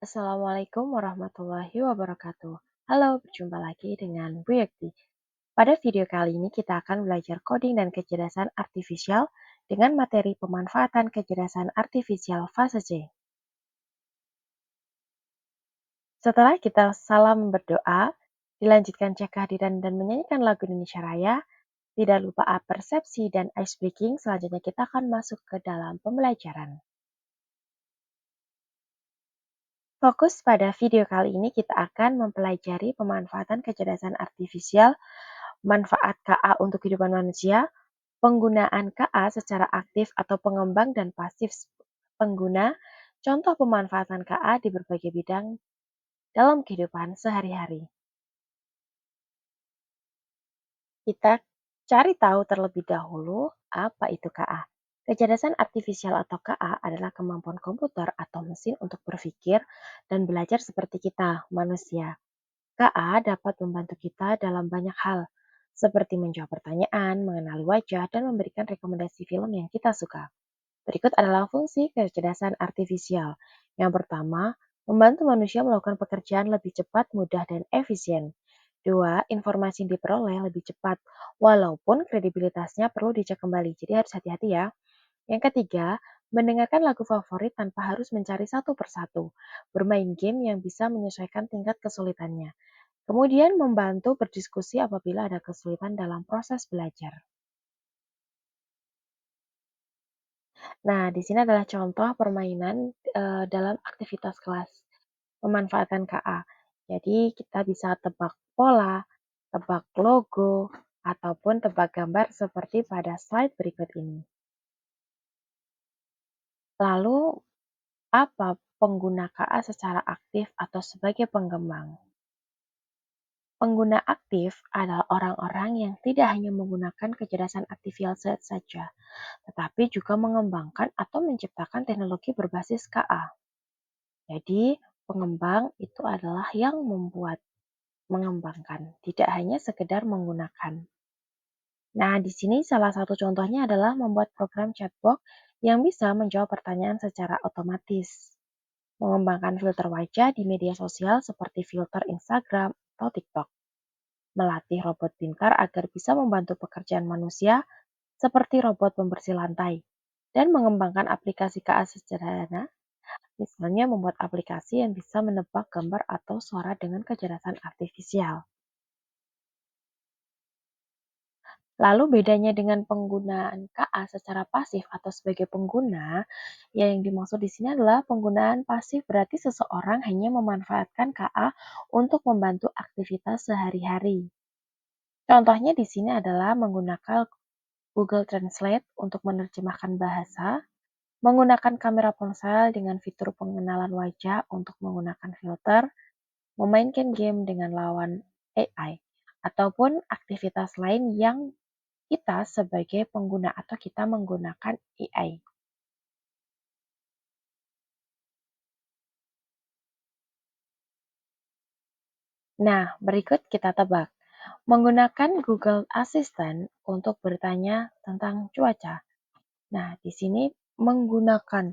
Assalamualaikum warahmatullahi wabarakatuh. Halo, berjumpa lagi dengan Bu Yekti. Pada video kali ini kita akan belajar coding dan kecerdasan artifisial dengan materi pemanfaatan kecerdasan artifisial fase C. Setelah kita salam berdoa, dilanjutkan cek kehadiran dan menyanyikan lagu Indonesia Raya, tidak lupa persepsi dan ice breaking, selanjutnya kita akan masuk ke dalam pembelajaran. Fokus pada video kali ini kita akan mempelajari pemanfaatan kecerdasan artifisial, manfaat KA untuk kehidupan manusia, penggunaan KA secara aktif atau pengembang dan pasif pengguna, contoh pemanfaatan KA di berbagai bidang dalam kehidupan sehari-hari. Kita cari tahu terlebih dahulu apa itu KA. Kecerdasan artifisial atau KA adalah kemampuan komputer atau mesin untuk berpikir dan belajar seperti kita, manusia. KA dapat membantu kita dalam banyak hal, seperti menjawab pertanyaan, mengenali wajah, dan memberikan rekomendasi film yang kita suka. Berikut adalah fungsi kecerdasan artifisial. Yang pertama, membantu manusia melakukan pekerjaan lebih cepat, mudah, dan efisien. Dua, informasi yang diperoleh lebih cepat, walaupun kredibilitasnya perlu dicek kembali, jadi harus hati-hati ya. Yang ketiga, mendengarkan lagu favorit tanpa harus mencari satu persatu. Bermain game yang bisa menyesuaikan tingkat kesulitannya. Kemudian membantu berdiskusi apabila ada kesulitan dalam proses belajar. Nah, di sini adalah contoh permainan dalam aktivitas kelas pemanfaatan KA. Jadi kita bisa tebak pola, tebak logo, ataupun tebak gambar seperti pada slide berikut ini. Lalu, apa pengguna KA secara aktif atau sebagai pengembang? Pengguna aktif adalah orang-orang yang tidak hanya menggunakan kecerdasan artifisial saja, tetapi juga mengembangkan atau menciptakan teknologi berbasis KA. Jadi, pengembang itu adalah yang mengembangkan, tidak hanya sekedar menggunakan. Nah, di sini salah satu contohnya adalah membuat program chatbot yang bisa menjawab pertanyaan secara otomatis, mengembangkan filter wajah di media sosial seperti filter Instagram atau TikTok, melatih robot pintar agar bisa membantu pekerjaan manusia seperti robot pembersih lantai, dan mengembangkan aplikasi KA sederhana, misalnya membuat aplikasi yang bisa menebak gambar atau suara dengan kecerdasan artifisial. Lalu bedanya dengan penggunaan KA secara pasif atau sebagai pengguna, yang dimaksud di sini adalah penggunaan pasif berarti seseorang hanya memanfaatkan KA untuk membantu aktivitas sehari-hari. Contohnya di sini adalah menggunakan Google Translate untuk menerjemahkan bahasa, menggunakan kamera ponsel dengan fitur pengenalan wajah untuk menggunakan filter, memainkan game dengan lawan AI, ataupun aktivitas lain yang kita sebagai pengguna atau kita menggunakan AI. Nah, berikut kita tebak. Menggunakan Google Assistant untuk bertanya tentang cuaca. Nah, di sini menggunakan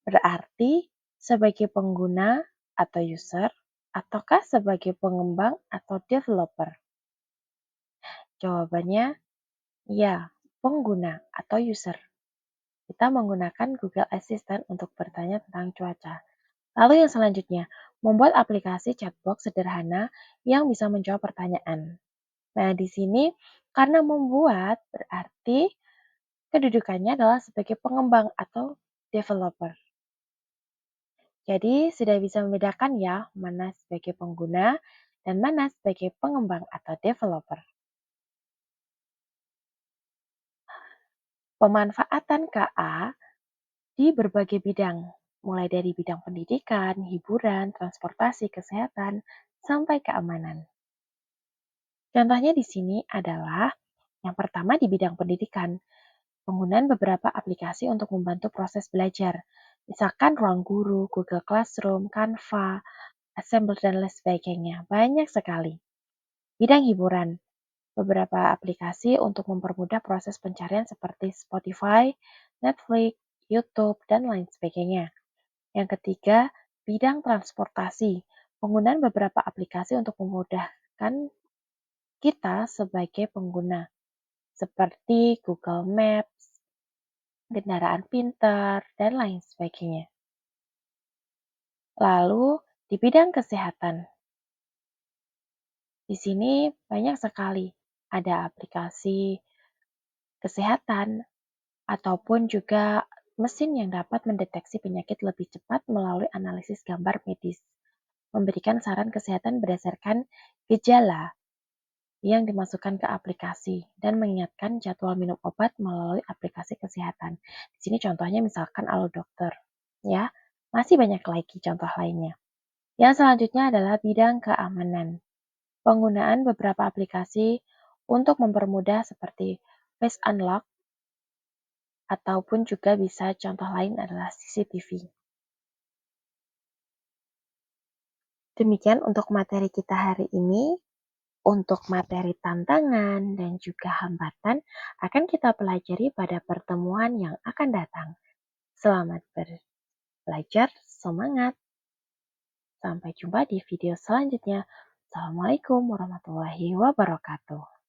berarti sebagai pengguna atau user, ataukah sebagai pengembang atau developer? Jawabannya ya, pengguna atau user. Kita menggunakan Google Assistant untuk bertanya tentang cuaca. Lalu yang selanjutnya, membuat aplikasi chatbot sederhana yang bisa menjawab pertanyaan. Nah, di sini karena membuat berarti kedudukannya adalah sebagai pengembang atau developer. Jadi sudah bisa membedakan ya mana sebagai pengguna dan mana sebagai pengembang atau developer. Pemanfaatan KA di berbagai bidang, mulai dari bidang pendidikan, hiburan, transportasi, kesehatan, sampai keamanan. Contohnya di sini adalah yang pertama di bidang pendidikan, penggunaan beberapa aplikasi untuk membantu proses belajar, misalkan Ruang Guru, Google Classroom, Canva, Assemble, dan lain sebagainya. Banyak sekali. Bidang hiburan, beberapa aplikasi untuk mempermudah proses pencarian seperti Spotify, Netflix, YouTube, dan lain sebagainya. Yang ketiga, Bidang transportasi, penggunaan beberapa aplikasi untuk memudahkan kita sebagai pengguna, seperti Google Maps, kendaraan pintar, dan lain sebagainya. Lalu, di bidang kesehatan, di sini banyak sekali ada aplikasi kesehatan ataupun juga mesin yang dapat mendeteksi penyakit lebih cepat melalui analisis gambar medis, memberikan saran kesehatan berdasarkan gejala yang dimasukkan ke aplikasi dan mengingatkan jadwal minum obat melalui aplikasi kesehatan. Di sini contohnya misalkan Alo Dokter, ya. Masih banyak lagi contoh lainnya. Yang selanjutnya adalah bidang keamanan. Penggunaan beberapa aplikasi untuk mempermudah seperti Face Unlock ataupun juga bisa contoh lain adalah CCTV. Demikian untuk materi kita hari ini. Untuk materi tantangan dan juga hambatan akan kita pelajari pada pertemuan yang akan datang. Selamat belajar, semangat. Sampai jumpa di video selanjutnya. Assalamualaikum warahmatullahi wabarakatuh.